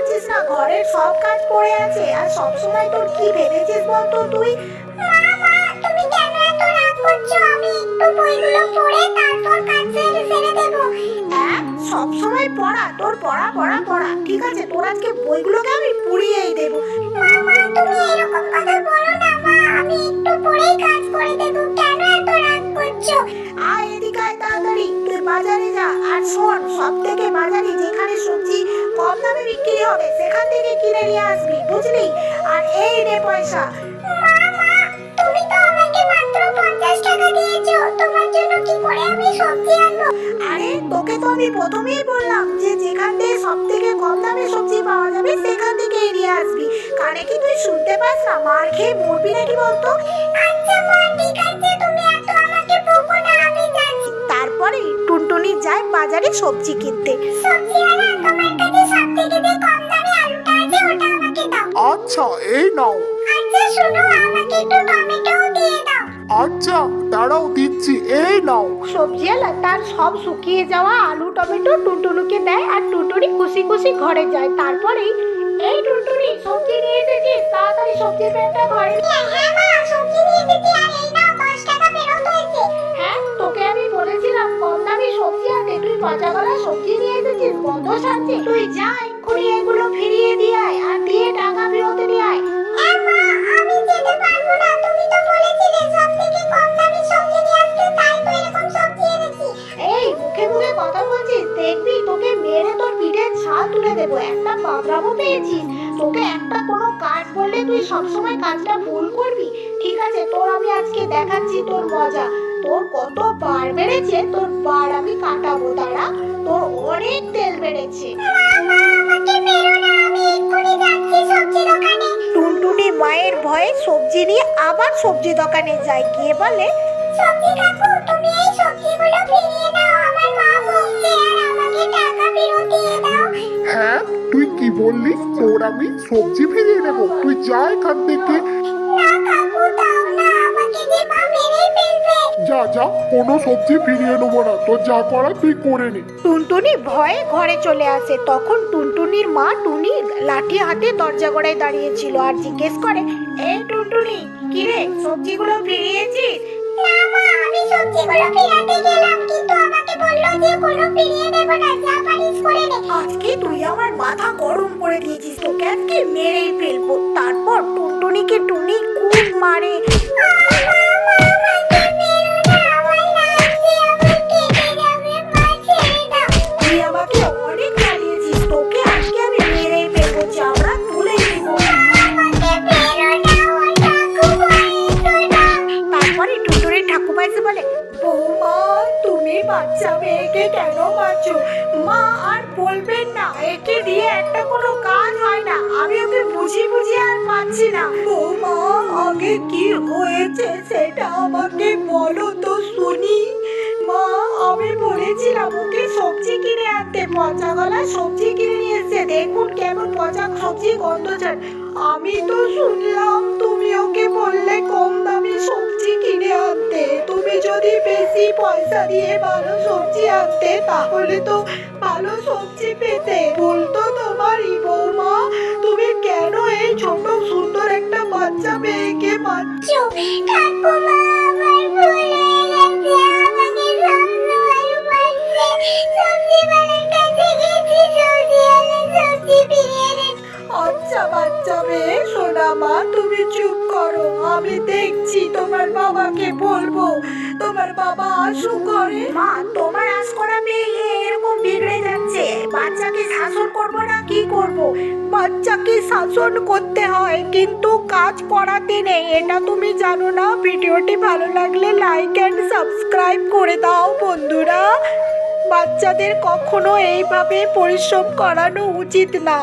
পারছিস না? ঘরের সব কাজ পড়ে আছে আর সব সময় তোর কি ভেবেছিস বলতো তুই? মা, তুমি কেন এত রাগ করছো? আমি একটু বইগুলো পড়ে তারপর কাজ সেরে দেব। হ্যাঁ, সব সময় পড়া, তোর পড়া পড়া পড়া। ঠিক আছে, তোর আজকে বইগুলোকে আমি পুড়িয়েই দেবো। মা, তুমি এরকম কথা বলো না। মা, আমি একটু পরেই কাজ করে দেব। কেন এত রাগ করছো? আয় এদিকে আয় তাড়াতাড়ি, তুই বাজারে যা। আর শোন, সব থেকে বাজারে যেখানে সবজি কম দামে বিক্রি হবে সেখান থেকে কিনে নিয়ে আসবি, বুঝলি? আর এই নে পয়সা। মা, তুমি তো আমাকে মাত্র 50 টাকা দিয়েছো। তোমার জন্য কি করে আমি সবজি আনবো? আরে তোকে তো আমি প্রথমেই বললাম যে যেখান থেকে সব থেকে কম দামে সবজি পাওয়া যাবে সেখান থেকে নিয়ে আসবি। কানে কি তুই শুনতে পাস না? মার খেয়ে মরবি নাকি বলতো? আচ্ছা মা, ঠিক আছে, তুমি এত আমাকে বকো না, আমি যাচ্ছি। তারপরে টুনটুনি যায় বাজারে সবজি কিনতে। সবজিওয়ালা, তোমার কাছে সবথেকে যে কম দামে আলুটা আছে ওটা আমাকে দাও। আচ্ছা, এই নাও। আচ্ছা শোনো, আমাকে একটু টমেটোও দিয়ে দাও। আচ্ছা, দাঁড়াও দিচ্ছি, এই নাও। সবজিওয়ালা তার সব শুকিয়ে যাওয়া আলু টমেটো টুনটুনুকে দেয় আর টুনটুনি খুশি খুশি ঘরে যায়। তারপরে এই টুনটুনি, সবজি নিয়ে এসেছিস, তাড়াতাড়ি সবজির ব্যাগটা ঘরে নিয়ে আয়। হ্যাঁ মা, সবজি নিয়ে এসেছি। আর এই নাও 10 টাকা ফেরত হয়েছে। হ্যাঁ, তোকে আমি বলেছিলাম কম দামি সবজি আনতে, তুই পচা গলা সবজি নিয়ে এসেছিস, গন্ধ ছাড়ছে। তুই যা এক্ষুনি এগুলো ফিরিয়ে দিয়ে আয় আর দিয়ে টাকা ফেরত নিয়ে আয়। মা, আমি যেতে পারবো না। তুমি তো বলেছিলে সবথেকে কম দামি সবজি নিয়ে আসতে, তাই তো এরকম সবজি এনেছি। এই মুখে মুখে কথা বলছিস, দেখবি তোকে মেরে তোর পিঠের ছাল তুলে দেবো। একটা পাগড়ামো পেয়েছিস? তোকে একটা কোনো কাজ বললে তুই সবসময় কাজটা ভুল করবি। ঠিক আছে, তোর আমি আজকে দেখাচ্ছি তোর মজা। তোর কত বার বেড়েছে, তোর বার আমি কাটাবো। দাঁড়া, তোর অনেক তেল বেড়েছে। মা, আমাকে মেরো না, আমি এক্ষুনি যাচ্ছি সবজি দোকানে। টুনটুনি মায়ের ভয়ে সবজি নিয়ে আবার সবজি দোকানে যায়, গিয়ে বলে, সবজি কাকু, তুমি এই সবজিগুলো ফিরিয়ে দাও। আমার মা বকছে, আর আমাকে টাকা ফেরত দিয়ে দাও। হ্যাঁ, তুই কি বললি? তোর আমি সবজি ফিরিয়ে দেবো? তুই যা এখান থেকে। না কাকু, দাও না, আমাকে যে মা মেরেই ফেলবে। যা যা, কোনো সবজি ফিরিয়ে নেবো না। তোর যা করা তুই করে নে। টুনটুনি ভয়ে ঘরে চলে আসে। তখন টুনটুনির মা টুনি লাঠি হাতে দরজা গোড়ায় দাঁড়িয়েছিল আর জিজ্ঞেস করে, এই টুনটুনি, কি রে, সবজিগুলো ফিরিয়েছিস? না মা, আমি সবজিগুলো ফেরাতে গেলাম, কিন্তু আমাকে বললো যে কোনো ফিরিয়ে দেব না, যা পারিস করে নে। আজকে তুই আমার মাথা গরম করে দিয়েছিস, তোকে আজকে মেরেই ফেলবো। তারপর টুনটুনিকে টুনি খুব মারে। তুই আমাকে অনেক জ্বালিয়েছিস, তোকে আজকে আমি মেরেই ফেলবো, চামড়া তুলে নিব। তারপরে টুনটুনির ঠাকুমা এসে বলে, বৌমা, তুমি বাচ্চা মেয়েকে কেন মারছো? মা আর বলবেন না, একে দিয়ে একটা কোনো কাজ হয় না। আমি ওকে বুঝিয়ে বুঝিয়ে আর পাচ্ছি না। বৌমা, আগে কি হয়েছে সেটা আমাকে বলো তো শুনি। মা, আমি বলেছিলাম ওকে সবজি কিনে আনতে, পচা গলা সবজি কিনে নিয়ে এসেছে। দেখুন কেমন পচা সবজি, গন্ধ ছাড়। আমি তো শুনলাম তুমি ওকে বললে কম দামি সবজি কিনে আনতে। তুমি যদি বেশি পয়সা দিয়ে ভালো সবজি আনতে তাহলে তো ভালো সবজি পেতে। ভুল তো তোমারই বৌমা। তুমি কেন এই ছোট সুন্দর একটা বাচ্চা মেয়েকে মারছো? ঠাকুমা, আমার ভুল হয়ে গেছে, আমাকে সবসময় মারছে। সবজিওয়ালার কাছে গেছি, সবজিওয়ালা সবজি ফিরিয়ে দেন। আচ্ছা বাচ্চা মেয়ে, সোনা মা, তুমি চুপ করো। আমি দেখছি, তোমার বাবাকে বলবো। তোমার বাবা আসুক ঘরে। মা, তোমার আজ করা মেয়ে এরকম বিগড়ে যাচ্ছে, বাচ্চাকে শাসন করবো না কি করব? বাচ্চাকে শাসন করতে হয়, কিন্তু কাজ করাতে নেই, এটা তুমি জানো না? ভিডিওটি ভালো লাগলে লাইক অ্যান্ড সাবস্ক্রাইব করে দাও বন্ধুরা। বাচ্চাদের কখনো এইভাবে পরিশ্রম করানো উচিত না।